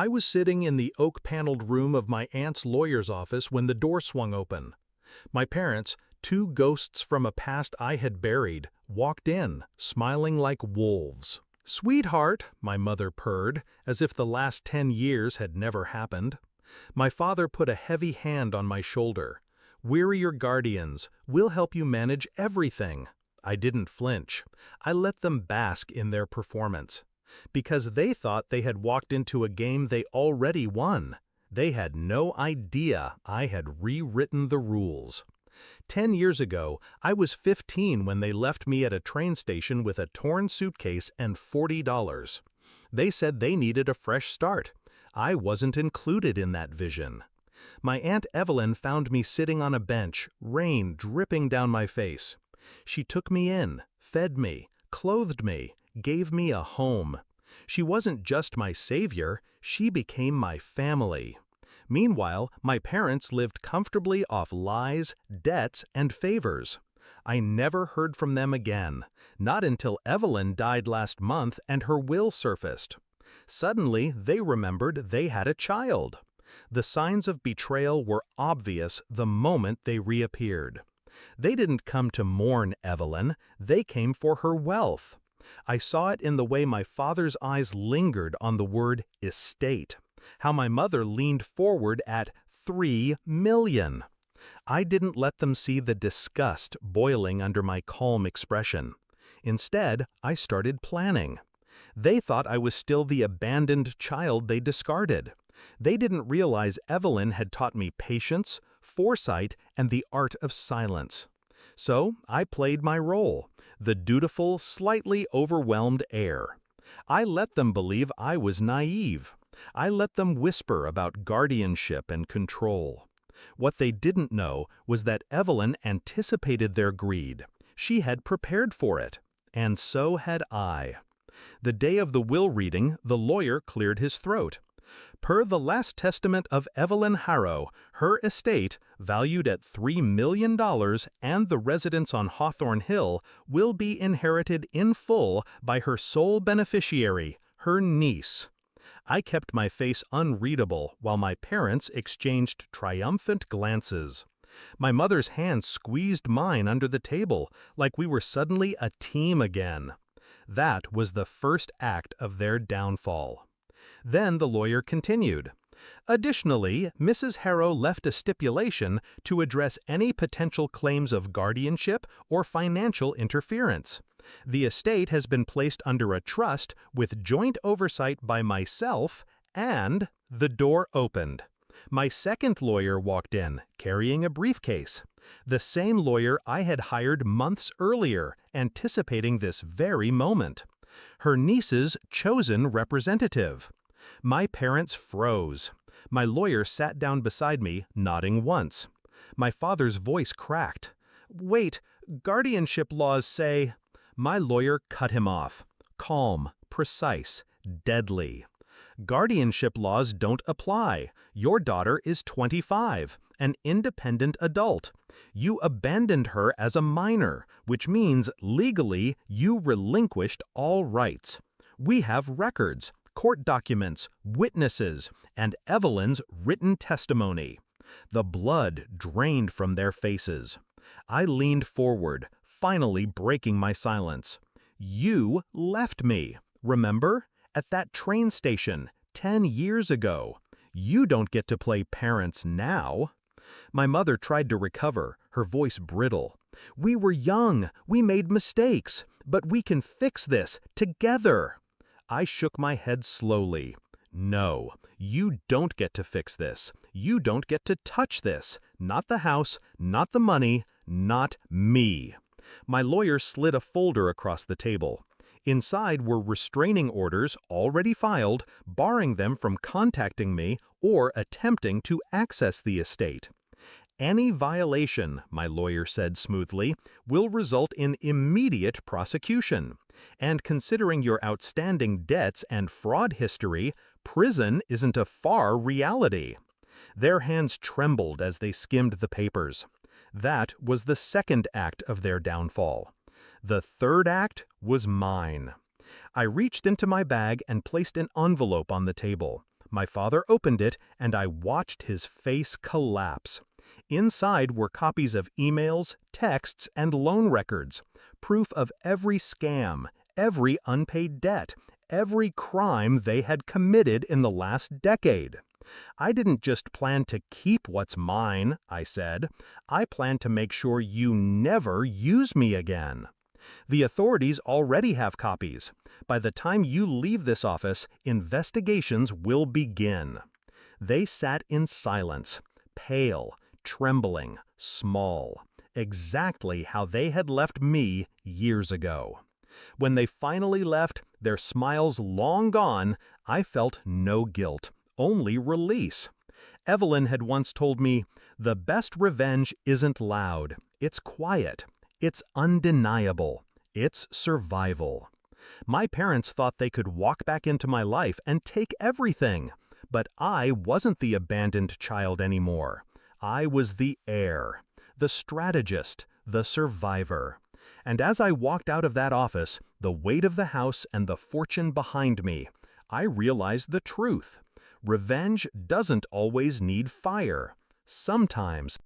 I was sitting in the oak-paneled room of my aunt's lawyer's office when the door swung open. My parents, two ghosts from a past I had buried, walked in, smiling like wolves. "Sweetheart," my mother purred, as if the last 10 years had never happened. My father put a heavy hand on my shoulder. "We're your guardians. We'll help you manage everything." I didn't flinch. I let them bask in their performance. Because they thought they had walked into a game they already won. They had no idea I had rewritten the rules. 10 years ago, I was 15 when they left me at a train station with a torn suitcase and $40. They said they needed a fresh start. I wasn't included in that vision. My Aunt Evelyn found me sitting on a bench, rain dripping down my face. She took me in, fed me, clothed me, gave me a home. She wasn't just my savior, she became my family. Meanwhile, my parents lived comfortably off lies, debts, and favors. I never heard from them again, not until Evelyn died last month and her will surfaced. Suddenly, they remembered they had a child. The signs of betrayal were obvious the moment they reappeared. They didn't come to mourn Evelyn, they came for her wealth. I saw it in the way my father's eyes lingered on the word estate, how my mother leaned forward at $3 million. I didn't let them see the disgust boiling under my calm expression. Instead, I started planning. They thought I was still the abandoned child they discarded. They didn't realize Evelyn had taught me patience, foresight, and the art of silence. So I played my role, the dutiful, slightly overwhelmed heir. I let them believe I was naive. I let them whisper about guardianship and control. What they didn't know was that Evelyn anticipated their greed. She had prepared for it, and so had I. The day of the will reading, the lawyer cleared his throat. Per the last testament of Evelyn Harrow, her estate, valued at $3 million and the residence on Hawthorne Hill, will be inherited in full by her sole beneficiary, her niece. I kept my face unreadable while my parents exchanged triumphant glances. My mother's hand squeezed mine under the table, like we were suddenly a team again. That was the first act of their downfall. Then the lawyer continued. Additionally, Mrs. Harrow left a stipulation to address any potential claims of guardianship or financial interference. The estate has been placed under a trust with joint oversight by myself, and the door opened. My second lawyer walked in, carrying a briefcase. The same lawyer I had hired months earlier, anticipating this very moment. Her niece's chosen representative. My parents froze. My lawyer sat down beside me, nodding once. My father's voice cracked. "Wait, guardianship laws say—" My lawyer cut him off. Calm, precise, deadly. "Guardianship laws don't apply. Your daughter is 25, an independent adult. You abandoned her as a minor, which means legally you relinquished all rights. We have records, court documents, witnesses, and Evelyn's written testimony." The blood drained from their faces. I leaned forward, finally breaking my silence. "You left me, remember? At that train station, 10 years ago. You don't get to play parents now." My mother tried to recover, her voice brittle. "We were young, we made mistakes, but we can fix this, together." I shook my head slowly. "No, you don't get to fix this. You don't get to touch this. Not the house, not the money, not me." My lawyer slid a folder across the table. Inside were restraining orders already filed, barring them from contacting me or attempting to access the estate. "Any violation," my lawyer said smoothly, "will result in immediate prosecution. And considering your outstanding debts and fraud history, prison isn't a far reality." Their hands trembled as they skimmed the papers. That was the second act of their downfall. The third act was mine. I reached into my bag and placed an envelope on the table. My father opened it, and I watched his face collapse. Inside were copies of emails, texts, and loan records, proof of every scam, every unpaid debt, every crime they had committed in the last decade. "I didn't just plan to keep what's mine," I said. "I plan to make sure you never use me again." "The authorities already have copies. By the time you leave this office, investigations will begin." They sat in silence, pale, trembling, small, exactly how they had left me years ago. When they finally left, their smiles long gone, I felt no guilt, only release. Evelyn had once told me, "The best revenge isn't loud, it's quiet, it's undeniable, it's survival." My parents thought they could walk back into my life and take everything, but I wasn't the abandoned child anymore. I was the heir, the strategist, the survivor. And as I walked out of that office, the weight of the house and the fortune behind me, I realized the truth. Revenge doesn't always need fire. Sometimes